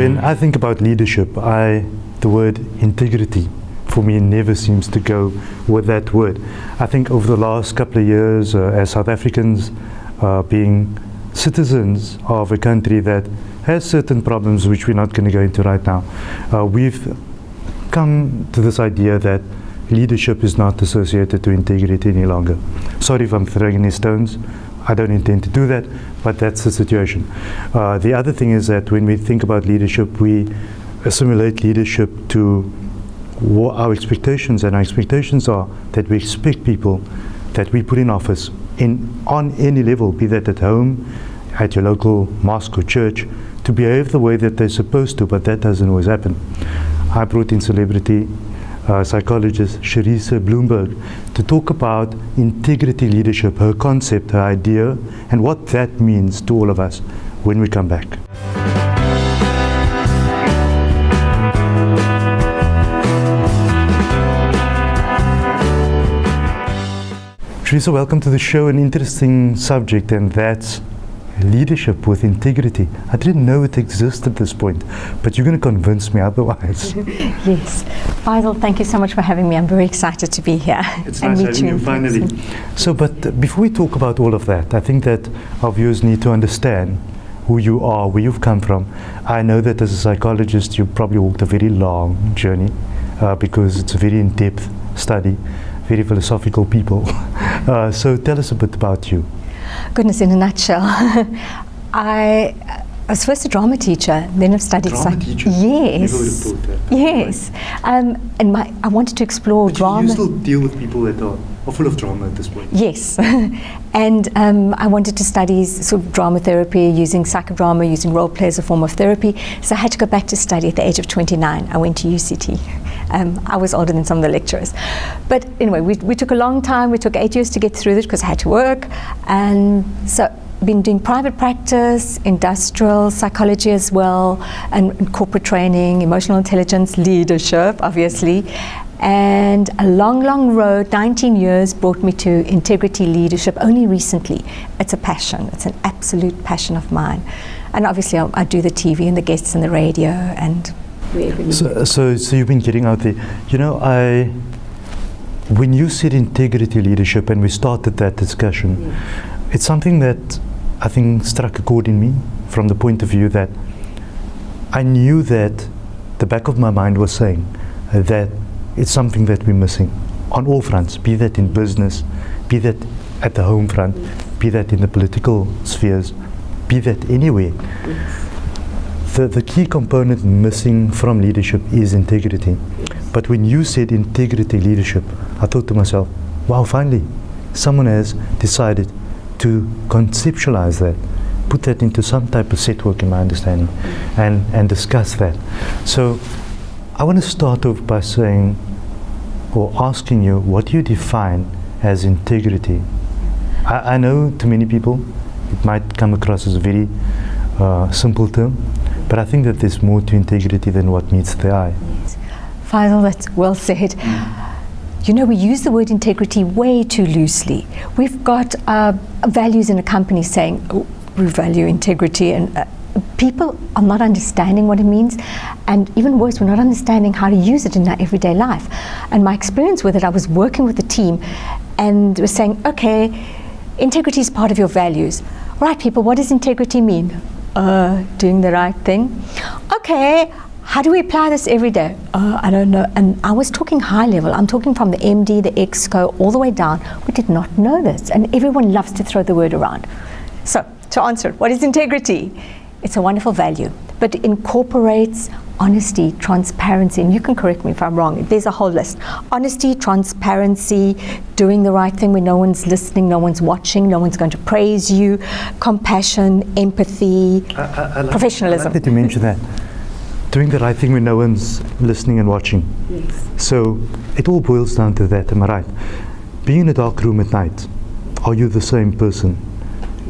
When I think about leadership, the word integrity for me never seems to go with that word. I think over the last couple of years, as South Africans being citizens of a country that has certain problems which we're not going to go into right now, we've come to this idea that leadership is not associated to integrity any longer. Sorry if I'm throwing any stones. I don't intend to do that, but that's the situation. The other thing is that when we think about leadership, we assimilate leadership to what our expectations, and our expectations are that we expect people that we put in office on any level, be that at home, at your local mosque or church, to behave the way that they're supposed to, but that doesn't always happen. I brought in celebrity psychologist Charissa Bloomberg to talk about integrity leadership, her concept, her idea, and what that means to all of us when we come back. Charissa, welcome to the show. An interesting subject, and that's leadership with integrity. I didn't know it existed at this point, but you're going to convince me otherwise. Yes. Faizal, thank you so much for having me. I'm very excited to be here. It's nice having you finally. So, but before we talk about all of that, I think that our viewers need to understand who you are, where you've come from. I know that as a psychologist, you probably walked a very long journey because it's a very in-depth study, very philosophical people. So tell us a bit about you. Goodness, in a nutshell, I was first a drama teacher, then I've studied teacher? Yes. Never would have thought that. Yes. And I wanted to explore drama. You still deal with people that are full of drama at this point. Yes. And I wanted to study sort of drama therapy, using psychodrama, using role play as a form of therapy. So I had to go back to study at the age of 29. I went to UCT. I was older than some of the lecturers. But anyway, we took a long time. We took 8 years to get through this because I had to work. And so been doing private practice, industrial psychology as well, and corporate training, emotional intelligence, leadership, obviously. And a long, long road, 19 years, brought me to integrity leadership only recently. It's a passion. It's an absolute passion of mine. And obviously I do the TV and the guests and the radio and So you've been getting out there. You know, when you said integrity leadership and we started that discussion, it's something that I think struck a chord in me from the point of view that I knew that the back of my mind was saying that it's something that we're missing on all fronts, be that in business, be that at the home front, be that in the political spheres, be that anywhere. The key component missing from leadership is integrity. But when you said integrity leadership, I thought to myself, wow, finally, someone has decided to conceptualize that, put that into some type of set work in my understanding, and discuss that. So I want to start off by saying, or asking you, what do you define as integrity? I know to many people it might come across as a very simple term, but I think that there's more to integrity than what meets the eye. Yes. Faizal, that's well said. You know, we use the word integrity way too loosely. We've got values in a company saying, oh, we value integrity, and people are not understanding what it means, and even worse, we're not understanding how to use it in our everyday life. And my experience with it, I was working with a team and was saying, okay, integrity is part of your values. Right, people, what does integrity mean? Doing the right thing. Okay, how do we apply this every day? I don't know. And I was talking high level. I'm talking from the MD, the exco, all the way down. We did not know this, and everyone loves to throw the word around. So, to answer it, what is integrity? It's a wonderful value, but it incorporates honesty, transparency, and you can correct me if I'm wrong. There's a whole list. Honesty, transparency, doing the right thing when no one's listening, no one's watching, no one's going to praise you, compassion, empathy, professionalism. I like that you mentioned that. Doing the right thing when no one's listening and watching. Yes. So it all boils down to that, am I right? Being in a dark room at night, are you the same person?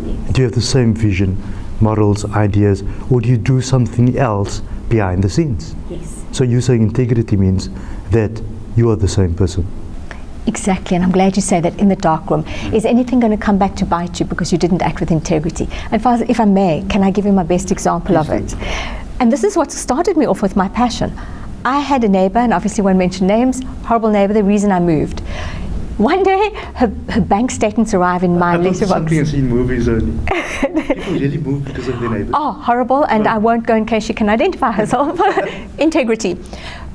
Yes. Do you have the same vision, morals, ideas, or do you do something else behind the scenes? Yes. So you saying integrity means that you are the same person. Exactly, and I'm glad you say that. In the dark room, is anything going to come back to bite you because you didn't act with integrity? And if I may, can I give you my best example of it? And this is what started me off with my passion. I had a neighbor, and obviously won't mention names, horrible neighbor, the reason I moved. One day, her bank statements arrive in my letterbox. Something I've seen movies only. People really move because of their neighbors. Oh, horrible, and I won't go in case she can identify herself. Integrity.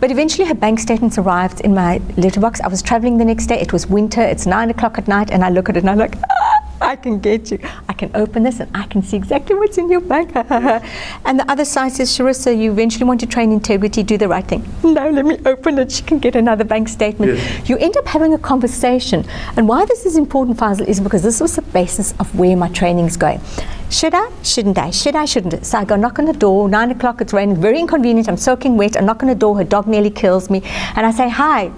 But eventually her bank statements arrived in my letterbox. I was traveling the next day. It was winter. It's 9 o'clock at night, and I look at it and I'm like, I can get you. I can open this and I can see exactly what's in your bank. And the other side says, Charissa, you eventually want to train integrity, do the right thing. No, let me open it. She can get another bank statement. Yes. You end up having a conversation. And why this is important, Faizal, is because this was the basis of where my training is going. Should I? Shouldn't I? Should I? Shouldn't I? So I go knock on the door, 9 o'clock, it's raining, very inconvenient, I'm soaking wet, I knock on the door, her dog nearly kills me, and I say, hi,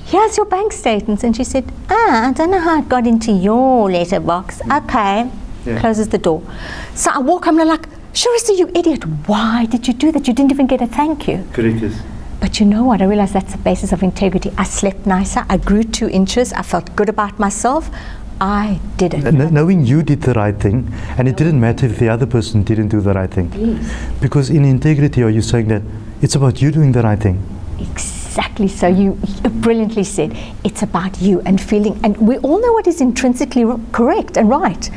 here's your bank statements. And she said, I don't know how it got into your letterbox. Okay. Yeah. Closes the door. So I walk, I'm like, Charissa, you idiot, why did you do that? You didn't even get a thank you. Correct, yes. But you know what? I realized that's the basis of integrity. I slept nicer, I grew 2 inches, I felt good about myself. I did it. Knowing you did the right thing, and it didn't matter if the other person didn't do the right thing. Yes. Because in integrity, are you saying that it's about you doing the right thing? Exactly. So you brilliantly said, it's about you and feeling, and we all know what is intrinsically correct and right.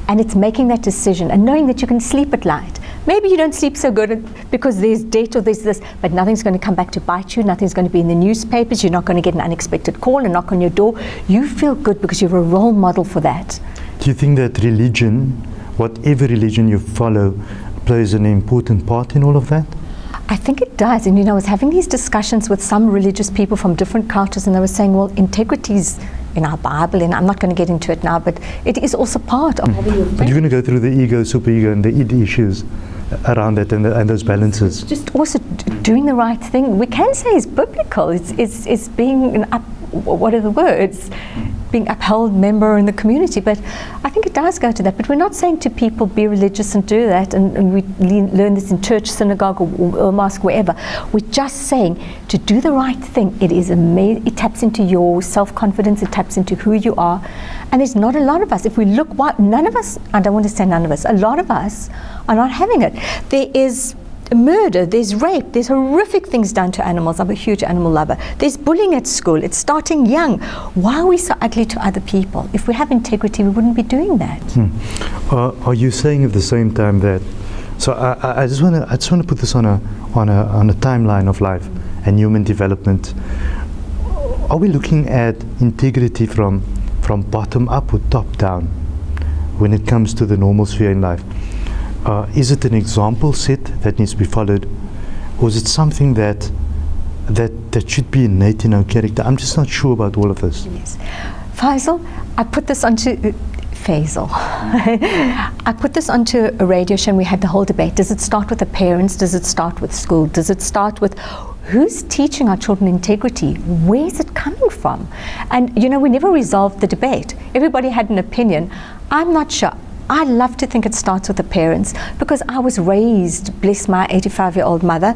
And it's making that decision and knowing that you can sleep at night. Maybe you don't sleep so good because there's debt or there's this, but nothing's going to come back to bite you. Nothing's going to be in the newspapers. You're not going to get an unexpected call and knock on your door. You feel good because you're a role model for that. Do you think that religion, whatever religion you follow, plays an important part in all of that? I think it does. And I was having these discussions with some religious people from different cultures, and they were saying, well, integrity is in our Bible, and I'm not going to get into it now, but it is also part of having your faith. But you're going to go through the ego, superego, and the id issues around that and those balances. Just also doing the right thing. We can say it's biblical. It's being what are the words? Being upheld member in the community. But I think it does go to that. But we're not saying to people, be religious and do that. And we learn this in church, synagogue, or mosque, wherever. We're just saying to do the right thing. It is amazing. It taps into your self-confidence. It taps into who you are. And there's not a lot of us. If we look, none of us, I don't want to say none of us, a lot of us are not having it. There is murder, there's rape, there's horrific things done to animals. I'm a huge animal lover. There's bullying at school. It's starting young. Why are we so ugly to other people? If we have integrity, we wouldn't be doing that. Are you saying at the same time that? So I just want to put this on a timeline of life and human development. Are we looking at integrity from bottom up or top down when it comes to the normal sphere in life? Is it an example set that needs to be followed, or is it something that should be innate in our character? I'm just not sure about all of this. Yes. Faizal, I put this onto Faizal. I put this onto a radio show and we had the whole debate. Does it start with the parents? Does it start with school? Does it start with who's teaching our children integrity? Where's it coming from? And we never resolved the debate. Everybody had an opinion. I'm not sure. I love to think it starts with the parents because I was raised, bless my 85-year-old mother,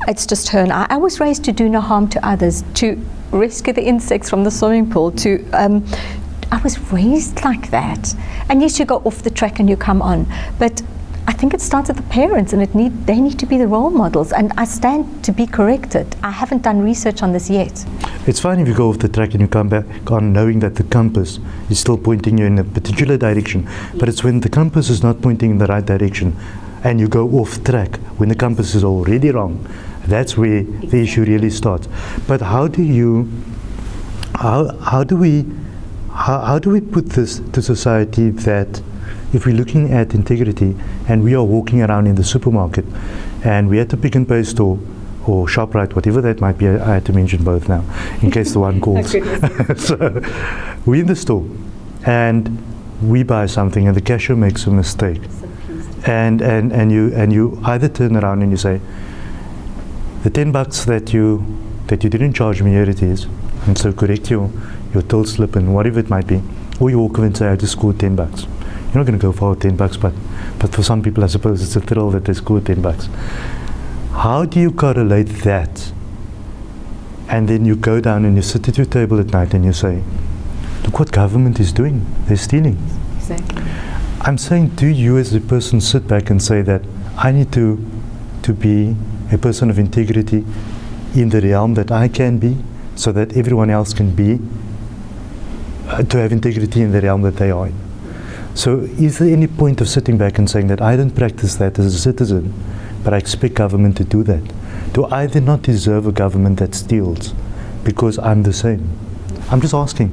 it's just her and I was raised to do no harm to others, to rescue the insects from the swimming pool, I was raised like that. And yes, you go off the track and you come on, but I think it starts with the parents, and they need to be the role models, and I stand to be corrected. I haven't done research on this yet. It's fine if you go off the track and you come back on knowing that the compass is still pointing you in a particular direction, but it's when the compass is not pointing in the right direction and you go off track when the compass is already wrong. That's where the issue really starts. But how do we put this to society that if we're looking at integrity and we are walking around in the supermarket and we're at a Pick n Pay store or ShopRite, whatever that might be, I had to mention both now in case the one calls. So we're in the store and we buy something and the cashier makes a mistake, and you either turn around and you say, the $10 that you didn't charge me, here it is, and so correct your till slip and whatever it might be, or you walk over and say, I just scored $10. You're not going to go for $10, but for some people, I suppose it's a thrill that they scored $10. How do you correlate that? And then you go down and you sit at your table at night and you say, look what government is doing. They're stealing. Exactly. I'm saying, do you as a person sit back and say that I need to to be a person of integrity in the realm that I can be, so that everyone else can be, to have integrity in the realm that they are in. So is there any point of sitting back and saying that I don't practice that as a citizen, but I expect government to do that? Do I then not deserve a government that steals because I'm the same? I'm just asking.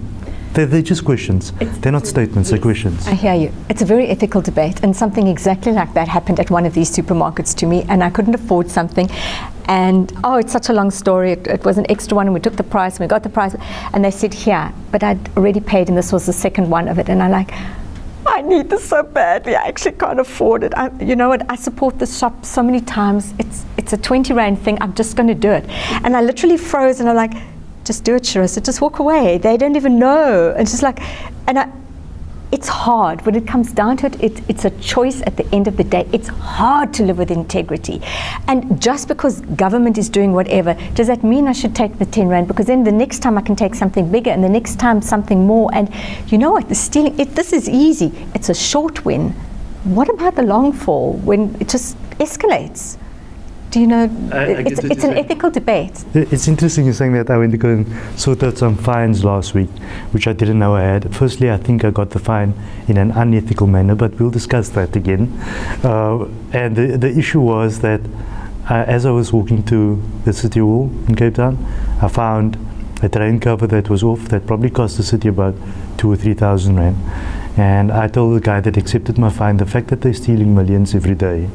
They're just questions. They're not statements, they're questions. I hear you. It's a very ethical debate, and something exactly like that happened at one of these supermarkets to me, and I couldn't afford something. And it's such a long story. It was an extra one, and we took the price, and we got the price, and they said, here, but I'd already paid, and this was the second one of it, and I need this so badly. I actually can't afford it. You know what? I support this shop so many times. It's a 20 Rand thing. I'm just going to do it. And I literally froze, and I'm like, just do it, Charissa. Just walk away. They don't even know. And just like, it's hard when it comes down to it. It's a choice at the end of the day. It's hard to live with integrity. And just because government is doing whatever, does that mean I should take the 10 Rand? Because then the next time I can take something bigger, and the next time something more. And you know what? The stealing, this is easy. It's a short win. What about the long fall when it just escalates? Do you know, it's an ethical debate. It's interesting you're saying that. I went to go and sort out some fines last week, which I didn't know I had. Firstly, I think I got the fine in an unethical manner, but we'll discuss that again. And the issue was that as I was walking to the City Hall in Cape Town, I found a drain cover that was off that probably cost the city about 2,000 or 3,000 Rand. And I told the guy that accepted my fine, the fact that they're stealing millions every day,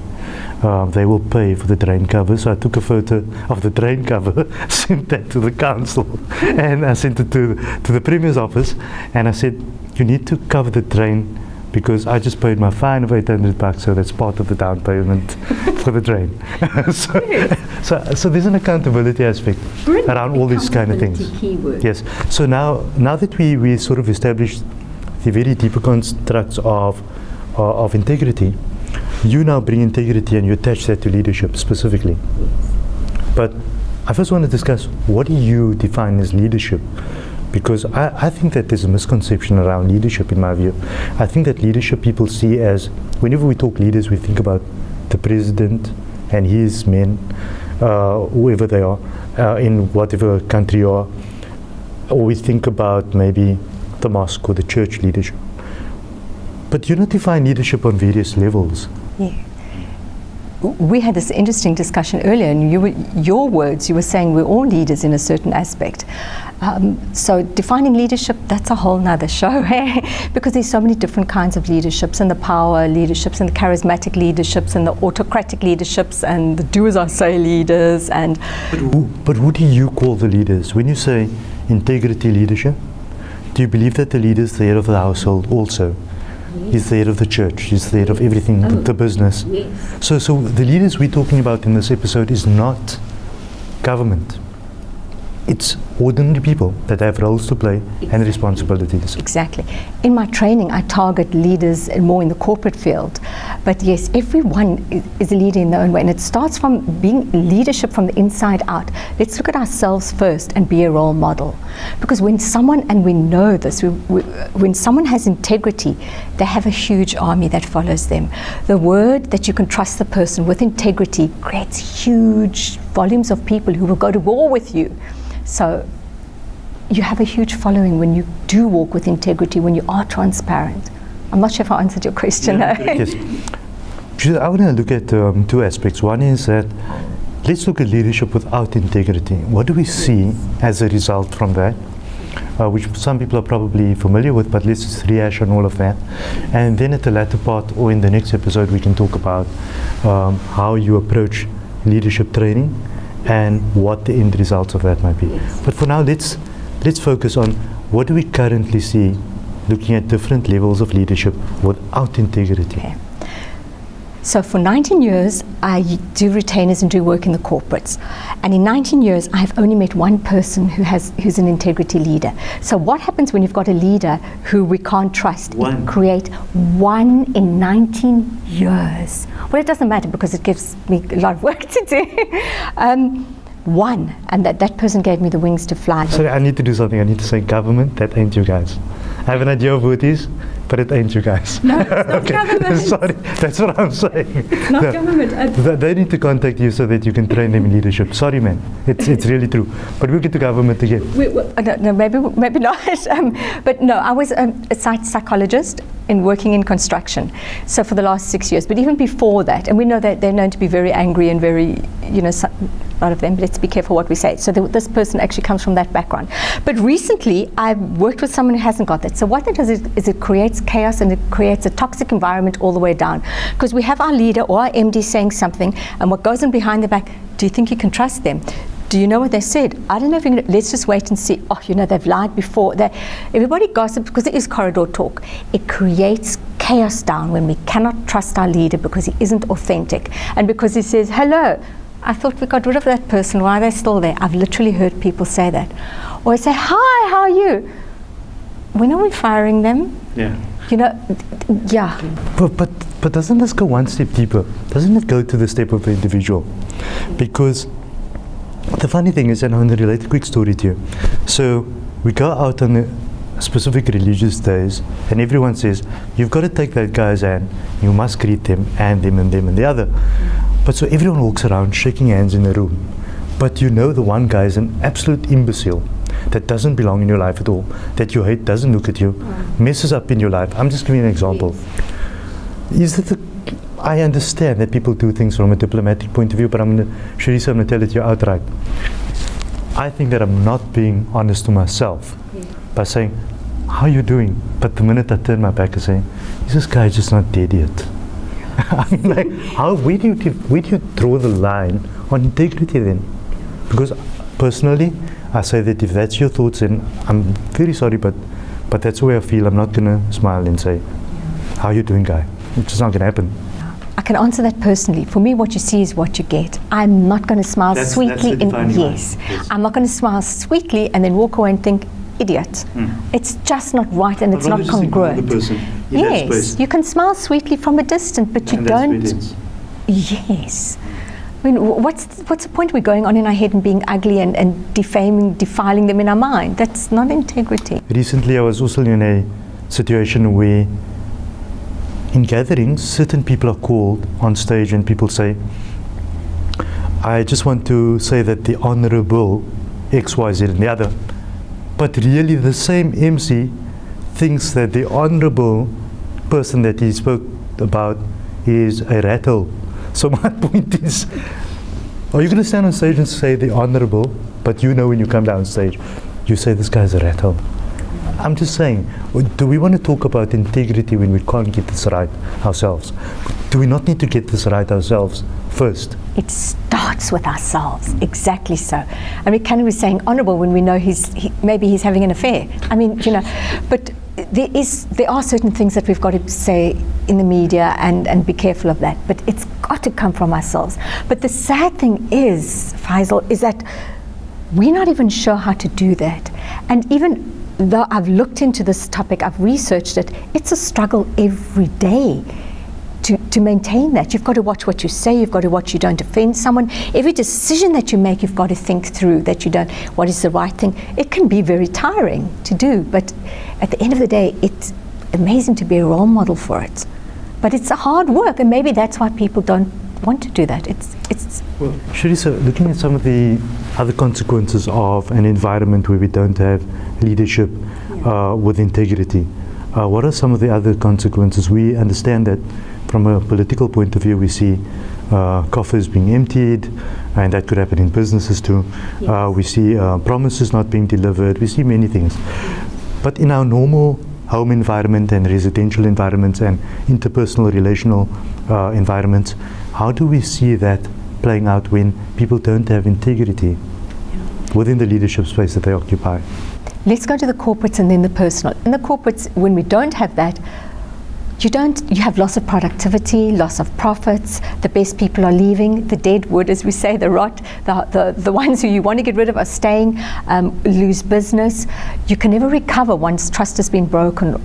they will pay for the drain cover. So I took a photo of the drain cover, sent that to the council, and I sent it to the Premier's office, and I said, you need to cover the drain because I just paid my fine of 800 bucks, so that's part of the down payment for the drain. so there's an accountability aspect around all these kind of things. Keyword. Yes. So now that we sort of established the very deeper constructs of integrity, you now bring integrity and you attach that to leadership specifically. But I first want to discuss, what do you define as leadership? Because I think that there's a misconception around leadership in my view. I think that leadership people see as, whenever we talk leaders, we think about the president and his men, whoever they are, in whatever country you are, or we think about maybe the mosque or the church leadership. But you not define leadership on various levels. Yeah. We had this interesting discussion earlier, and your words, you were saying we're all leaders in a certain aspect. So defining leadership, that's a whole nother show, because there's so many different kinds of leaderships, and the power leaderships, and the charismatic leaderships, and the autocratic leaderships, and the do as I say leaders. And but who do you call the leaders? When you say integrity leadership, do you believe that the leader is the head of the household also? Yes. He's the head of the church, he's the head of everything, the business. Yes. So the leaders we're talking about in this episode is not government. It's ordinary people that have roles to play and responsibilities. Exactly. In my training, I target leaders more in the corporate field. But yes, everyone is a leader in their own way. And it starts from being leadership from the inside out. Let's look at ourselves first and be a role model. Because when someone, and we know this, when someone has integrity, they have a huge army that follows them. The word that you can trust the person with integrity creates huge volumes of people who will go to war with you. So you have a huge following when you do walk with integrity, when you are transparent. I'm not sure if I answered your question. Yes. I want to look at two aspects. One is that let's look at leadership without integrity. What do we see as a result from that? Which some people are probably familiar with, but let's just rehash on all of that. And then at the latter part, or in the next episode, we can talk about how you approach leadership training and what the end results of that might be. Yes. But for now, let's focus on what do we currently see looking at different levels of leadership without integrity. Okay. So for 19 years, I do retainers and do work in the corporates. And in 19 years, I've only met one person who's an integrity leader. So what happens when you've got a leader who we can't trust? One. Create one in 19 years. Well, it doesn't matter because it gives me a lot of work to do. One, and that person gave me the wings to fly. Sorry, I need to do something. I need to say government, that ain't you guys. I have an idea of who it is, but it ain't you guys. No, it's not government. Sorry, that's what I'm saying. Not No, government. they need to contact you so that you can train them in leadership. Sorry, man. It's really true. But we'll get to government again. No, maybe not. But no, I was a psychologist in working in construction. So for the last 6 years, but even before that, and we know that they're known to be very angry and very, a lot of them, but let's be careful what we say. So this person actually comes from that background. But recently, I've worked with someone who hasn't got that. So what that does is it creates chaos and it creates a toxic environment all the way down. Because we have our leader or our MD saying something, and what goes on behind the back, do you think you can trust them? Do you know what they said? I don't know if you can, let's just wait and see. Oh, they've lied before. Everybody gossips because it is corridor talk. It creates chaos down when we cannot trust our leader because he isn't authentic. And because he says, hello, I thought we got rid of that person. Why are they still there? I've literally heard people say that. Or say, hi, how are you? When are we firing them? Yeah. Yeah. But doesn't this go one step deeper? Doesn't it go to the step of the individual? Because the funny thing is, and I'm going to relate a quick story to you. So we go out on a specific religious days, and everyone says, you've got to take that guy's hand, you must greet them, and them, and them, and the other. But so everyone walks around shaking hands in the room. But the one guy is an absolute imbecile that doesn't belong in your life at all, that you hate, doesn't look at you, messes up in your life. I'm just giving you an example. Yes. I understand that people do things from a diplomatic point of view, but Charissa, I'm going to tell it to you outright. I think that I'm not being honest to myself by saying, how are you doing? But the minute I turn my back and say, is this guy just not dead yet? I mean, where do you draw the line on integrity then? Because personally, I say that if that's your thoughts, then I'm very sorry, but that's the way I feel. I'm not going to smile and say, how are you doing, guy? It's just not going to happen. I can answer that personally. For me, what you see is what you get. I'm not going to smile sweetly. Yes. I'm not going to smile sweetly and then walk away and think, idiot. It's just not right and it's not congruent. Yes, you can smile sweetly from a distance, but you don't. Yes. I mean, what's the point we're going on in our head and being ugly and defiling them in our mind? That's not integrity. Recently, I was also in a situation where in gatherings, certain people are called on stage and people say, I just want to say that the Honorable X, Y, Z and the other. But really the same MC thinks that the honorable person that he spoke about is a rattle. So my point is, are you going to stand on stage and say the honorable, but when you come down stage, you say this guy's a rattle? I'm just saying, do we want to talk about integrity when we can't get this right ourselves? Do we not need to get this right ourselves first? It starts with ourselves, exactly so. And we can't be saying honourable when we know maybe he's having an affair. I mean, but there are certain things that we've got to say in the media and be careful of that. But it's got to come from ourselves. But the sad thing is, Faizal, is that we're not even sure how to do that. And even though I've looked into this topic, I've researched it, it's a struggle every day to maintain that. You've got to watch what you say, you've got to watch you don't offend someone. Every decision that you make, you've got to think through that you don't, what is the right thing. It can be very tiring to do, but at the end of the day, it's amazing to be a role model for it. But it's a hard work, and maybe that's why people don't want to do that. Well, Charissa, looking at some of the other consequences of an environment where we don't have leadership with integrity, what are some of the other consequences? We understand that from a political point of view, we see coffers being emptied, and that could happen in businesses too. Yes. We see promises not being delivered. We see many things. But in our normal home environment and residential environments and interpersonal relational environments, how do we see that playing out when people don't have integrity within the leadership space that they occupy? Let's go to the corporates and then the personal. In the corporates, when we don't have that, you have loss of productivity, loss of profits, the best people are leaving, the dead wood, as we say, the rot, the ones who you want to get rid of are staying, lose business. You can never recover once trust has been broken.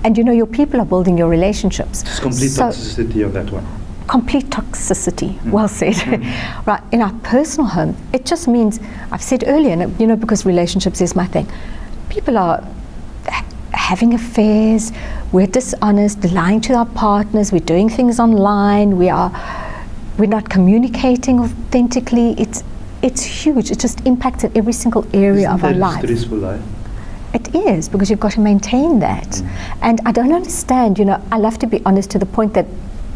And your people are building your relationships. It's complete toxicity on that one. Complete toxicity, well said. Right, in our personal home, it just means, I've said earlier, because relationships is my thing, people are having affairs, we're dishonest, lying to our partners, we're doing things online, we're not communicating authentically. It's huge. It just impacts in every single area of our life. Isn't that a stressful life? It is, because you've got to maintain that. And I don't understand, I love to be honest to the point that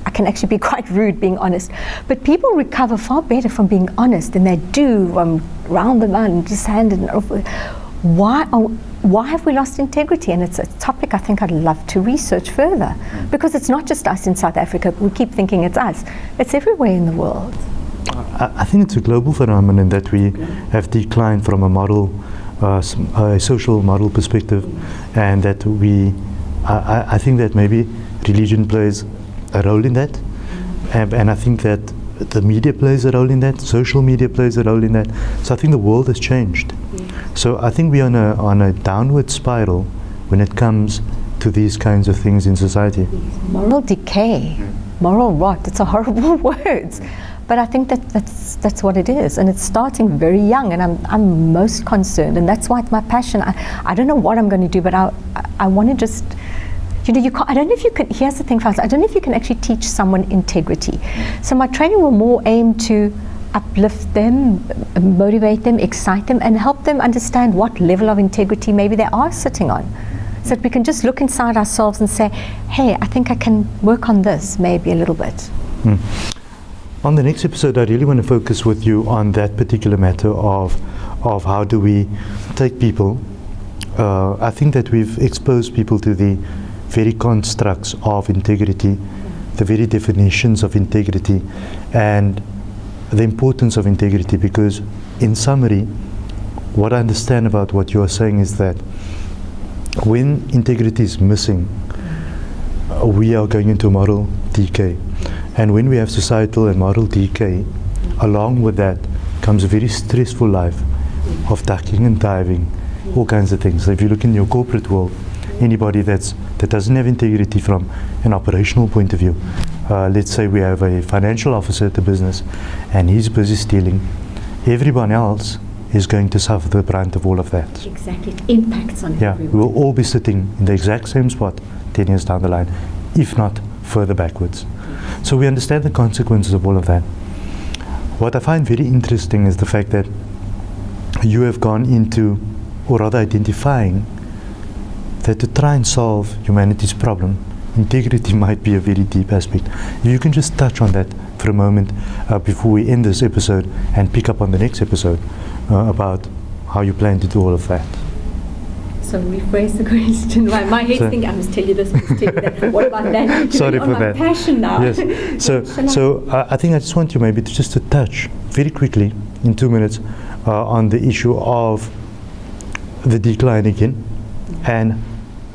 I can actually be quite rude being honest. But people recover far better from being honest than they do round the mountain, just handed it over. Why have we lost integrity? And it's a topic I think I'd love to research further, because it's not just us in South Africa. We keep thinking it's us. It's everywhere in the world. I think it's a global phenomenon that we have declined from a model, a social model perspective, and that I think that maybe religion plays a role in that, and I think that the media plays a role in that, social media plays a role in that. So I think the world has changed. So I think we're on a downward spiral when it comes to these kinds of things in society. Moral decay, moral rot, it's a horrible word. But I think that's what it is, and it's starting very young, and I'm most concerned, and that's why it's my passion. I don't know what I'm going to do, but I want to just, you can't, I don't know if you can, here's the thing, Faizal, I don't know if you can actually teach someone integrity. So my training will more aim to uplift them, motivate them, excite them, and help them understand what level of integrity maybe they are sitting on. So that we can just look inside ourselves and say, hey, I think I can work on this maybe a little bit. On the next episode, I really want to focus with you on that particular matter of how do we take people. I think that we've exposed people to the very constructs of integrity, the very definitions of integrity, and the importance of integrity, because in summary, what I understand about what you are saying is that when integrity is missing, we are going into moral decay. And when we have societal and moral decay, along with that comes a very stressful life of ducking and diving, all kinds of things. So if you look in your corporate world, anybody that doesn't have integrity from an operational point of view, let's say we have a financial officer at the business and he's busy stealing, everyone else is going to suffer the brunt of all of that. Exactly, it impacts on everyone. Yeah, we'll all be sitting in the exact same spot 10 years down the line, if not further backwards. So we understand the consequences of all of that. What I find very interesting is the fact that you have gone into, or rather identifying, that to try and solve humanity's problem, integrity might be a very deep aspect. If you can just touch on that for a moment before we end this episode and pick up on the next episode about how you plan to do all of that. So rephrase the question. My head's thinking, I must tell you this, I must tell you that. What about that? Sorry for that. Passion now. Yes. So I think I just want you maybe to touch very quickly in 2 minutes on the issue of the decline again, and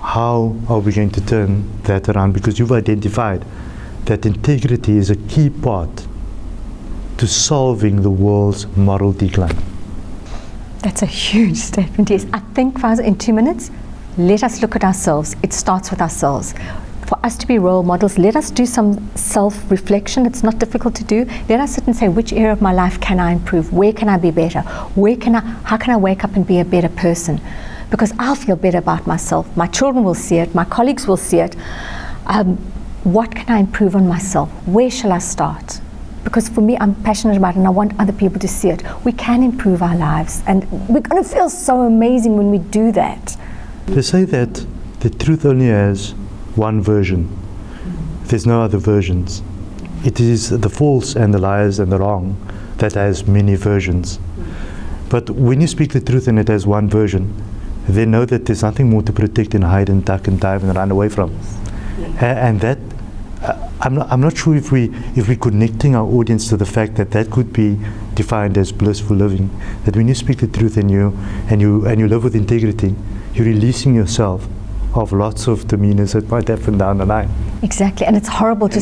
how are we going to turn that around, because you've identified that integrity is a key part to solving the world's moral decline. That's a huge statement, yes. I think, Faizal, in 2 minutes, let us look at ourselves. It starts with ourselves. For us to be role models, let us do some self-reflection. It's not difficult to do. Let us sit and say, which area of my life can I improve? Where can I be better? How can I wake up and be a better person? Because I'll feel better about myself. My children will see it. My colleagues will see it. What can I improve on myself? Where shall I start? Because for me, I'm passionate about it and I want other people to see it. We can improve our lives, and we're going to feel so amazing when we do that. They say that the truth only has one version. There's no other versions. It is the false and the lies and the wrong that has many versions. But when you speak the truth and it has one version, they know that there's nothing more to protect and hide and duck and dive and run away from. And that, I'm not sure if we're connecting our audience to the fact that that could be defined as blissful living. That when you speak the truth and you live with integrity, you're releasing yourself of lots of demeanors that might happen down the line. Exactly, and it's horrible to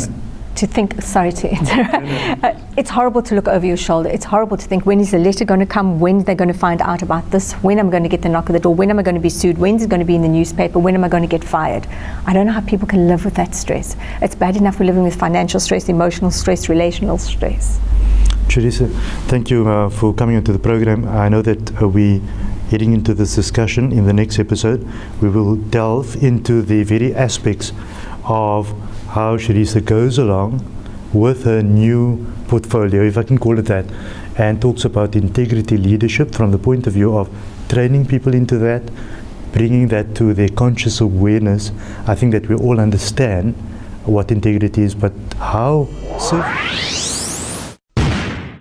think, sorry to interrupt, it's horrible to look over your shoulder. It's horrible to think, when is the letter going to come? When are they going to find out about this? When am I going to get the knock at the door? When am I going to be sued? When is it going to be in the newspaper? When am I going to get fired? I don't know how people can live with that stress. It's bad enough we're living with financial stress, emotional stress, relational stress. Charissa, thank you for coming onto the program. I know that we heading into this discussion. In the next episode, we will delve into the very aspects of how Charissa goes along with her new portfolio, if I can call it that, and talks about integrity leadership from the point of view of training people into that, bringing that to their conscious awareness. I think that we all understand what integrity is, but how so